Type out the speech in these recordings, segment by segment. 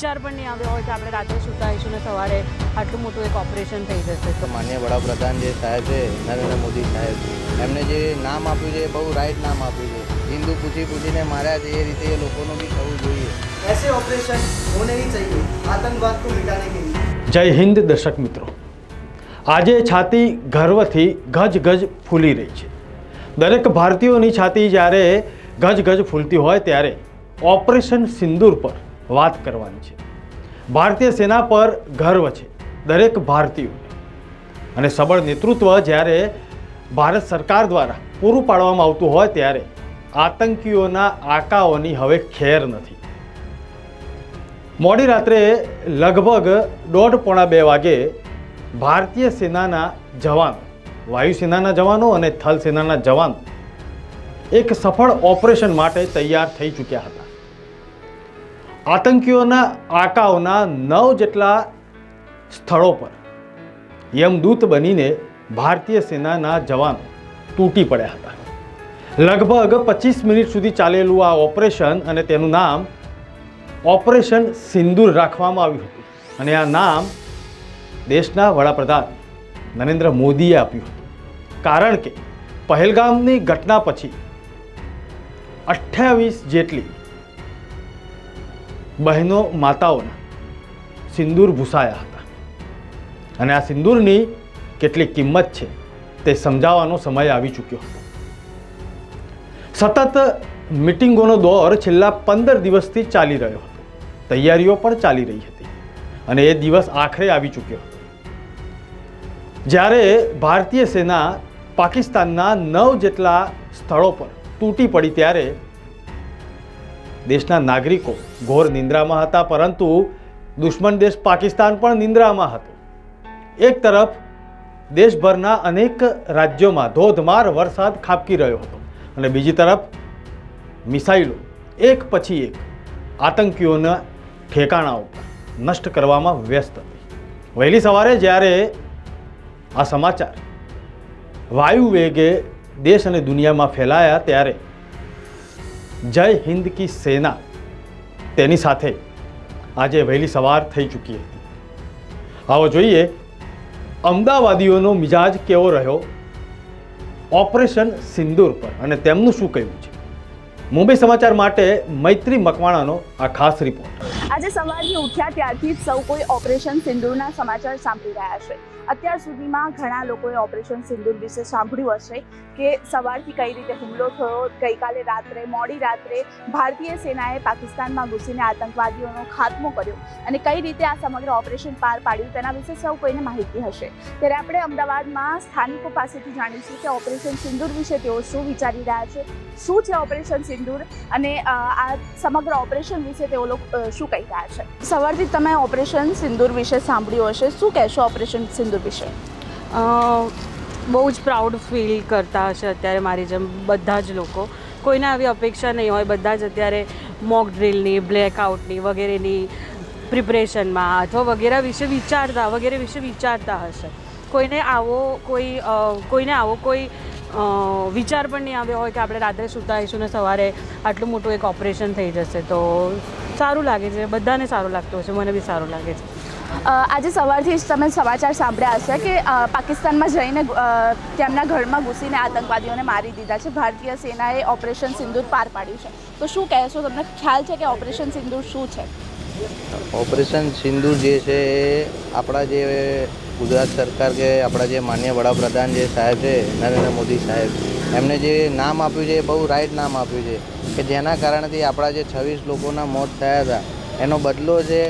વિચાર પણ નહીં આવ્યો હોય કે આપણે રાત્રે સૂતા આવીશું ને સવારે આટલું મોટું એક ઓપરેશન થઈ જશે. તો માનનીય વડાપ્રધાન જે સાહેબ છે નરેન્દ્ર મોદી સાહેબ એમને જે નામ આપ્યું છે બહુ રાઈટ નામ આપ્યું છે. હિન્દુ પૂછીને માર્યા છે એ રીતે એ લોકોનું બી થવું જોઈએ. ऐसे ऑपरेशन होने ही चाहिए आतंकवाद को मिटाने के लिए. જય હિન્દ દર્શક મિત્રો, આજે છાતી ગર્વથી ગજ ગજ ફૂલી રહી છે. દરેક ભારતીયોની છાતી જ્યારે ગજ ગજ ફૂલતી હોય ત્યારે ઓપરેશન સિંદૂર પર વાત કરવાની છે. ભારતીય સેના પર ગર્વ છે દરેક ભારતીયોને, અને સબળ નેતૃત્વ જ્યારે ભારત સરકાર દ્વારા પૂરું પાડવામાં આવતું હોય ત્યારે આતંકીઓના આકાઓની હવે ખેર નથી. મોડી રાત્રે લગભગ 1:30-2 વાગે ભારતીય સેનાના જવાનો, વાયુસેનાના જવાનો અને થલ સેનાના જવાનો એક સફળ ઓપરેશન માટે તૈયાર થઈ ચૂક્યા હતા. આતંકીઓના આકાઓના 9 જેટલા સ્થળો પર યમદૂત બનીને ભારતીય સેનાના જવાનો તૂટી પડ્યા હતા. લગભગ 25 મિનિટ સુધી ચાલેલું આ ઓપરેશન અને તેનું નામ ઓપરેશન સિંદૂર રાખવામાં આવ્યું હતું, અને આ નામ દેશના વડાપ્રધાન નરેન્દ્ર મોદીએ આપ્યું હતું. કારણ કે પહેલગામની ઘટના પછી 28 જેટલી બહેનો માતાઓના સિંદૂર ભૂસાયા હતા, અને આ સિંદૂરની કેટલી કિંમત છે તે સમજાવવાનો સમય આવી ચૂક્યો હતો. સતત મિટિંગોનો દોર છેલ્લા 15 દિવસથી ચાલી રહ્યો હતો. તૈયારીઓ પણ ચાલી રહી હતી અને એ દિવસ આખરે આવી ચૂક્યો હતો જ્યારે ભારતીય સેના પાકિસ્તાનના 9 જેટલા સ્થળો પર તૂટી પડી. ત્યારે દેશના નાગરિકો ઘોર નિંદ્રામાં હતા, પરંતુ દુશ્મન દેશ પાકિસ્તાન પણ નિંદ્રામાં હતો. એક તરફ દેશભરના અનેક રાજ્યોમાં ધોધમાર વરસાદ ખાબકી રહ્યો હતો, અને બીજી તરફ મિસાઇલો એક પછી એક આતંકીઓના ઠેકાણાઓ પર નષ્ટ કરવામાં વ્યસ્ત હતી. વહેલી સવારે જ્યારે આ સમાચાર વાયુ વેગે દેશ અને દુનિયામાં ફેલાયા ત્યારે જય હિન્દ કી સેના તેની સાથે આજે વહેલી સવાર થઈ ચૂકી હતી. આવો જોઈએ અમદાવાદીઓનો મિજાજ કેવો રહ્યો ઓપરેશન સિંદૂર પર, અને તેમનું શું કહેવું છે. મુંબઈ સમાચાર માટે મૈત્રી મકવાણાનો આ ખાસ રિપોર્ટ. આજે સવારથી ઉઠ્યા ત્યારથી જ સૌ કોઈ ઓપરેશન સિંદૂરના સમાચાર સાંભળી રહ્યા છે. અત્યાર સુધીમાં ઘણા લોકોએ ઓપરેશન સિંદૂર વિશે સાંભળ્યું હશે કે સવારથી કઈ રીતે હુમલો થયો. ગઈકાલે રાત્રે મોડી રાત્રે ભારતીય સેનાએ પાકિસ્તાનમાં ઘૂસીને આતંકવાદીઓનો ખાત્મો કર્યો અને કઈ રીતે આ સમગ્ર ઓપરેશન પાર પાડ્યું તેના વિશે સૌ કોઈને માહિતી હશે. ત્યારે આપણે અમદાવાદમાં સ્થાનિકો પાસેથી જાણીશું કે ઓપરેશન સિંદૂર વિશે તેઓ શું વિચારી રહ્યા છે, શું છે ઓપરેશન સિંદૂર, અને આ સમગ્ર ઓપરેશન વિશે તેઓ લોકો શું કહી રહ્યા છે. સવારથી તમે ઓપરેશન સિંદૂર વિશે સાંભળ્યું હશે, શું કહેશો ઓપરેશન સિંદૂર વિશે? બહુ જ પ્રાઉડ ફીલ કરતા હશે અત્યારે મારી જેમ બધા જ લોકો. કોઈને આવી અપેક્ષા નહીં હોય, બધા જ અત્યારે મોક ડ્રિલની, બ્લેકઆઉટની વગેરેની પ્રિપરેશનમાં અથવા વગેરે વિશે વિચારતા હશે. કોઈને આવો કોઈ વિચાર પણ નહીં આવ્યો હોય કે આપણે રાત્રે સૂતા આવીશું ને સવારે આટલું મોટું એક ઓપરેશન થઈ જશે. તો સારું લાગે છે, બધાને સારું લાગતું હશે, મને બી સારું લાગે છે. આજે સવારથી જ તમે સમાચાર સાંભળ્યા હશે કે પાકિસ્તાનમાં જઈને તેમના ઘરમાં ઘૂસીને આતંકવાદીઓને મારી દીધા છે. ભારતીય સેનાએ ઓપરેશન સિંદૂર પાર પાડ્યું છે. તો શું કહેશો, તમને ખ્યાલ છે કે ઓપરેશન સિંદૂર શું છે? ઓપરેશન સિંદૂર જે છે એ આપણા જે ગુજરાત સરકાર કે આપણા જે માનનીય વડાપ્રધાન જે સાહેબ છે નરેન્દ્ર મોદી સાહેબ એમને જે નામ આપ્યું છે એ બહુ રાઈટ નામ આપ્યું છે કે જેના કારણથી આપણા જે 26 લોકોના મોત થયા હતા એનો બદલો છે.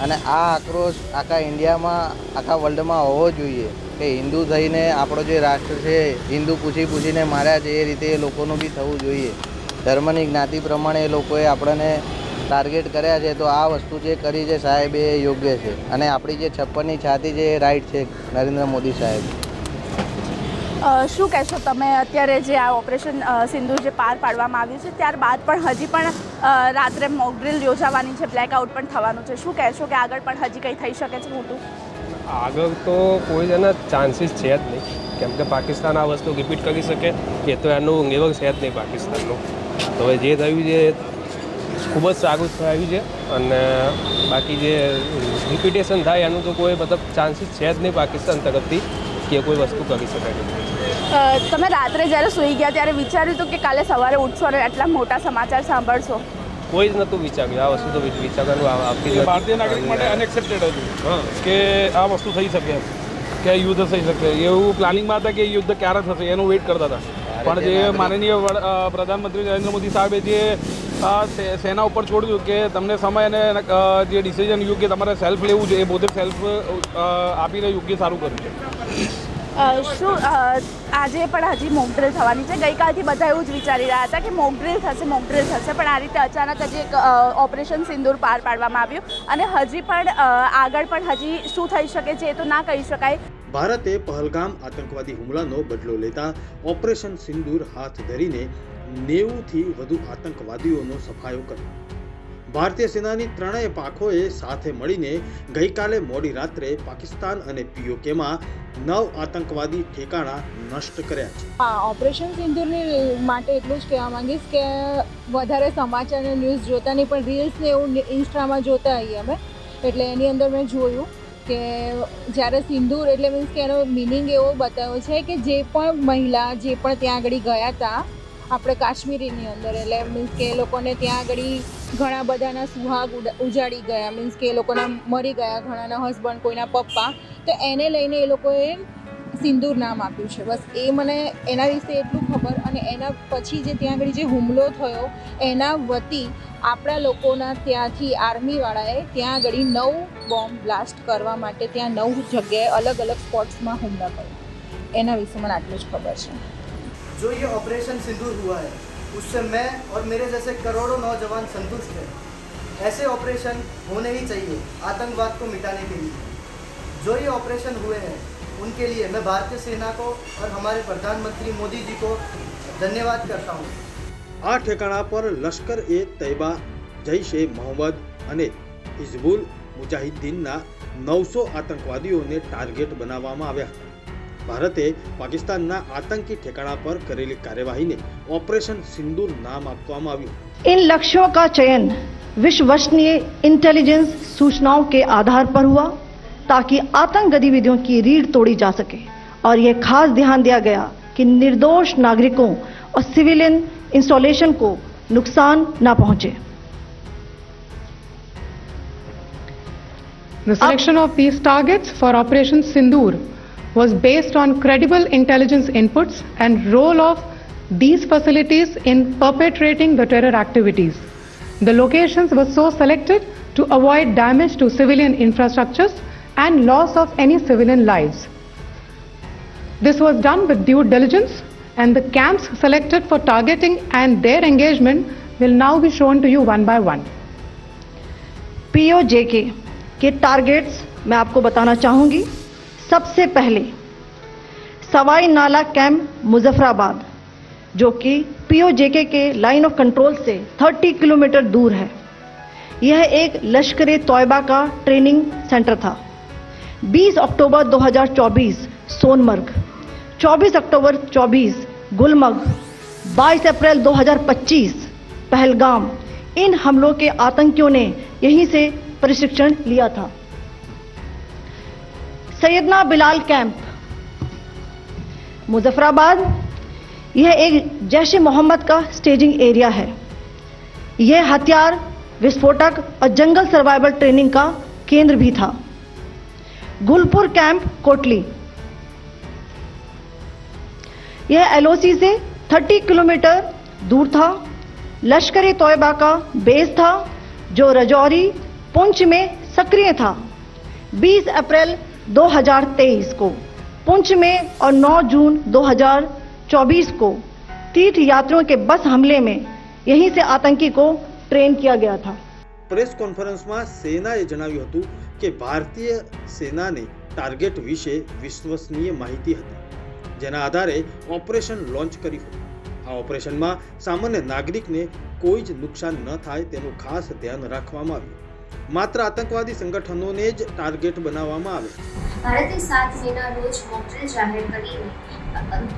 અને આ આક્રોશ આખા ઇન્ડિયામાં, આખા વર્લ્ડમાં હોવો જોઈએ કે હિન્દુ થઈને આપણો જે રાષ્ટ્ર છે હિન્દુ પૂછીને માર્યા છે એ રીતે એ લોકોનું બી થવું જોઈએ. ધર્મની જ્ઞાતિ પ્રમાણે એ લોકોએ આપણને ટાર્ગેટ કર્યા છે, તો આ વસ્તુ જે કરી છે સાહેબ એ યોગ્ય છે. અને આપણી જે 56ની છાતી છે એ રાઈટ છે નરેન્દ્ર મોદી સાહેબ. શું કહેશો તમે, અત્યારે જે આ ઓપરેશન સિંદૂર જે પાર પાડવામાં આવ્યું છે ત્યારબાદ પણ હજી પણ રાત્રે મોક ડ્રિલ યોજાવાની છે, બ્લેકઆઉટ પણ થવાનું છે, શું કહેશો કે આગળ પણ હજી કંઈ થઈ શકે છે મોટું? આગળ તો કોઈ એના ચાન્સીસ છે જ નહીં, કેમ કે પાકિસ્તાન આ વસ્તુ રિપીટ કરી શકે એ તો એનું નિર્ભર છે જ નહીં પાકિસ્તાનનું. તો હવે જે થયું છે ખૂબ જ સારું થયું છે અને બાકી જે રિપીટેશન થાય એનું તો કોઈ મતલબ ચાન્સીસ છે જ નહીં પાકિસ્તાન તરફથી કે કોઈ વસ્તુ કરી શકાય. તમે રાત્રે જ્યારે સૂઈ ગયા ત્યારે વિચાર્યું હતું કે કાલે સવારે ઉઠશો અને આટલા મોટા સમાચાર સાંભળશો? કોઈ જ નહોતું વિચાર્યું. આ વસ્તુ તો વિચારવાનું આપતી જ ભારતીય નાગરિક માટે અનએક્સેપ્ટેડ હતું કે આ વસ્તુ થઈ શકે કે યુદ્ધ થઈ શકે. એવું પ્લાનિંગમાં હતા કે યુદ્ધ ક્યારે થશે એનું વેઇટ કરતા હતા. પણ જે માનનીય પ્રધાનમંત્રી નરેન્દ્ર મોદી સાહેબે જે સેના ઉપર છોડ્યું કે તમને સમય અને જે ડિસિઝન યોગ્ય તમારે સેલ્ફ લેવું છે એ પોતે સેલ્ફ આપીને યોગ્ય સારું કર્યું છે. શું આજે પણ હજી મોકડ્રીલ થવાની છે? ગઈકાલથી બધા એવું જ વિચારી રહ્યા હતા કે મોકડ્રીલ થશે, પણ આ રીતે અચાનક હજી એક ઓપરેશન સિંદૂર પાર પાડવામાં આવ્યું અને હજી પણ આગળ પણ હજી શું થઈ શકે છે એ તો ના કહી શકાય. ભારતે પહલગામ આતંકવાદી હુમલાનો બદલો લેતા ઓપરેશન સિંદૂર હાથ ધરીને 90થી વધુ આતંકવાદીઓનો સફાયો કર્યો. ભારતીય સેનાની ત્રણેય પાંખોએ સાથે મળીને ગઈકાલે મોડી રાત્રે પાકિસ્તાન અને પીઓકેમાં 9 આતંકવાદી ઠેકાણા નષ્ટ કર્યા છે. ઓપરેશન સિંદૂરની માટે એટલું જ કહેવા માંગીશ કે વધારે સમાચાર અને ન્યૂઝ જોતા નહીં, પણ રીલ્સ ને એવું ઇન્સ્ટામાં જોતા આવીએ અમે, એટલે એની અંદર મેં જોયું કે જ્યારે સિંદૂર એટલે મીન્સ કે એનો મિનિંગ એવો બતાવ્યો છે કે જે પણ મહિલા જે પણ ત્યાં આગળ ગયા હતા આપણે કાશ્મીરીની અંદર, એટલે મીન્સ કે એ લોકોને ત્યાં આગળ ઘણા બધાના સુહાગ ઉજાડી ગયા, મીન્સ કે એ લોકોના મરી ગયા, ઘણાના હસબન્ડ, કોઈના પપ્પા, તો એને લઈને એ લોકોએ સિંદૂર નામ આપ્યું છે. બસ એ મને એના વિશે એટલું ખબર. અને એના પછી જે ત્યાં આગળ જે હુમલો થયો એના વતી આપણા લોકોના ત્યાંથી આર્મીવાળાએ ત્યાં આગળ 9 બોમ્બ બ્લાસ્ટ કરવા માટે ત્યાં 9 જગ્યાએ અલગ અલગ સ્પોટ્સમાં હુમલા કર્યા. એના વિશે મને આટલું જ ખબર છે. जो ये ऑपरेशन सिंदूर हुआ है उससे मैं और मेरे जैसे करोड़ों नौजवान संतुष्ट हैं. ऐसे ऑपरेशन होने ही चाहिए आतंकवाद को मिटाने के लिए. जो ये ऑपरेशन हुए हैं उनके लिए मैं भारतीय सेना को और हमारे प्रधानमंत्री मोदी जी को धन्यवाद करता हूँ. આ ઠેકાણા પર લશ્કર એ તૈયબા, જૈશ એ મોહમ્મદ અને હિઝબુલ મુજાહિદ્દીનના 900 આતંકવાદીઓને ટાર્ગેટ બનાવવામાં આવ્યા હતા. ભારતે પાકિસ્તાનના આતંકી ઠેકાણા પર કરેલી કાર્યવાહીને ઓપરેશન સિંદૂર નામ આપવામાં આવ્યું. इन लक्ष्यों का चयन विश्वसनीय इंटेलिजेंस सूचनाओं के आधार पर हुआ ताकि आतंक गतिविधियों की रीढ़ तोड़ी जा सके और यह खास ध्यान दिया गया कि निर्दोष नागरिकों और सिविलियन इंस्टॉलेशन को नुकसान न पहुंचे. The selection of these targets for Operation Sindoor was based on credible intelligence inputs and role of these facilities in perpetrating the terror activities. The locations were so selected to avoid damage to civilian infrastructures and loss of any civilian lives. This was done with due diligence, and the camps selected for targeting and their engagement will now be shown to you one by one. POJK के targets मैं आपको बताना चाहूँगी. सबसे पहले सवाई नाला camp Muzaffarabad, जो कि POJK के लाइन ऑफ कंट्रोल से 30 किलोमीटर दूर है. यह एक लश्कर-ए तौयबा का ट्रेनिंग सेंटर था. 20 अक्टूबर 2024 सोनमर्ग, 24 अक्टूबर 24 गुलमर्ग, 22 अप्रैल 2025 पहलगाम, इन हमलों के आतंकियों ने यहीं से प्रशिक्षण लिया था. सैयदना बिलाल कैंप मुजफ्फराबाद, यह एक जैश ए मोहम्मद का स्टेजिंग एरिया है. यह हथियार, विस्फोटक और जंगल सर्वाइवल ट्रेनिंग का केंद्र भी था. गुलपुर कैंप कोटली, यह LOC से 30 किलोमीटर दूर था. लश्कर ए तौयबा का बेस था जो रजौरी, पुंछ में सक्रिय था. 20 अप्रैल 2023 को पुंछ में और 9 जून 2024 को तीर्थ यात्रियों के बस हमले में यहीं से आतंकी को ट्रेन किया गया था. પ્રેસ કોન્ફરન્સમાં સેનાએ જણાવ્યું હતું કે ભારતીય સેનાને ટાર્ગેટ વિશે વિશ્વસનીય માહિતી હતી, જેના આધારે ઓપરેશન લોન્ચ કર્યું હતું. આ ઓપરેશનમાં સામાન્ય નાગરિકને કોઈ જ નુકસાન ન થાય તેનું ખાસ ધ્યાન રાખવામાં આવ્યું. માત્ર આતંકવાદી સંગઠનોને જ ટાર્ગેટ બનાવવામાં આવે. ભારતે 7 મેના રોજ મોકડ્રીલ જાહેર કરીને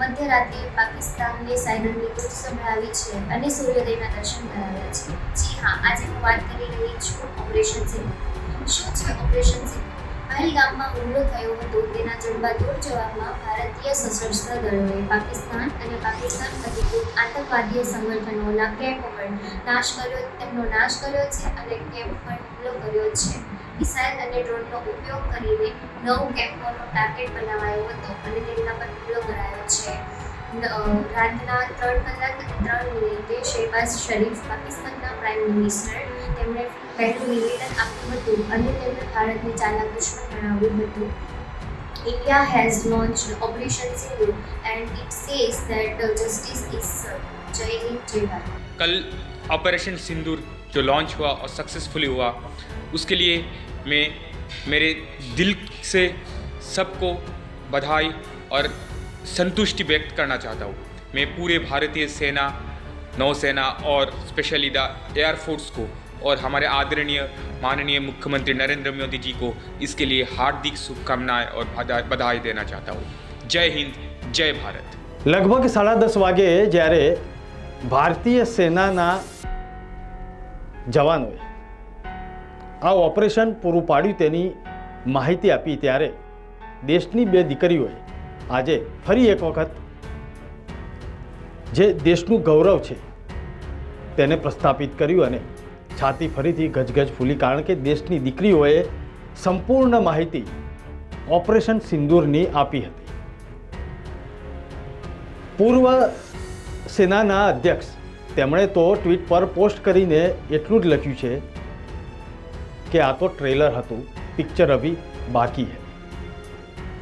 મધ્યરાત્રિએ પાકિસ્તાનને સાયરનની ગૂંજ સંભળાવી છે અને સૂર્યોદયના દર્શન કરાવ્યા છે. જી હા, આજે હું વાત કરી રહી છું ઓપરેશન સિંદૂર. શું છે ઓપરેશન સિંદૂર? પહેલગામમાં હુમલો થયો હતો તેના જડબાતોડ જવાબમાં ભારતીય સશસ્ત્ર દળોએ પાકિસ્તાન અને પાકિસ્તાન અધિકૃત આતંકવાદી સંગઠનોના કેમ્પ પર નાશ કર્યો છે અને કેમ્પ પર હુમલો કર્યો છે. મિસાઇલ અને ડ્રોનનો ઉપયોગ કરીને 9 કેમ્પોનો ટાર્ગેટ બનાવાયો હતો અને તેમના પર હુમલો કરાયો છે. રાતના 3 કલાક અને 3 મિનિટે શહેબાઝ શરીફ, પાકિસ્તાનના પ્રાઇમ મિનિસ્ટર, તેમણે પહેલું નિવેદન આપ્યું હતું અને તેમણે ભારતને ચાલાક દુશ્મન ગણાવ્યું હતું. India has launched Operation Sindoor and it says that justice is served. जय हिंद, जय भारत. कल ऑपरेशन सिंदूर जो लॉन्च हुआ और सक्सेसफुली हुआ, उसके लिए मैं मेरे दिल से सबको बधाई और संतुष्टि व्यक्त करना चाहता हूँ. मैं पूरे भारतीय सेना, नौसेना और स्पेशली द एयरफोर्स को और हमारे आदरणीय माननीय मुख्यमंत्री नरेंद्र मोदी जी को इसके लिए हार्दिक शुभकामनाएं और बधाई देना चाहता हूँ. जय हिंद, जय भारत. લગભગ 10:30 વાગે જ્યારે ભારતીય સેનાના જવાનોએ આ ઓપરેશન પૂરું પાડ્યું તેની માહિતી આપી ત્યારે દેશની 2 દીકરીઓએ આજે ફરી એક વખત જે દેશનું ગૌરવ છે તેને પ્રસ્થાપિત કર્યું અને છાતી ફરીથી ગજગજ ફૂલી, કારણ કે દેશની દીકરીઓએ સંપૂર્ણ માહિતી ઓપરેશન સિંદૂરની આપી હતી. પૂર્વ સેનાના અધ્યક્ષ તેમણે તો ટ્વીટ પર પોસ્ટ કરીને એટલું જ લખ્યું છે કે આ તો ટ્રેલર હતું, પિક્ચર અભી બાકી હૈ.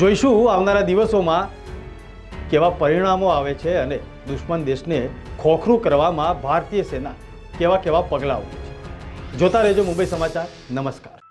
જોઈશું આવનારા દિવસોમાં કેવા પરિણામો આવે છે અને દુશ્મન દેશને ખોખરું કરવામાં ભારતીય સેના કેવા પગલાં ઉઠે છે. જોતા રહેજો મુંબઈ સમાચાર. નમસ્કાર.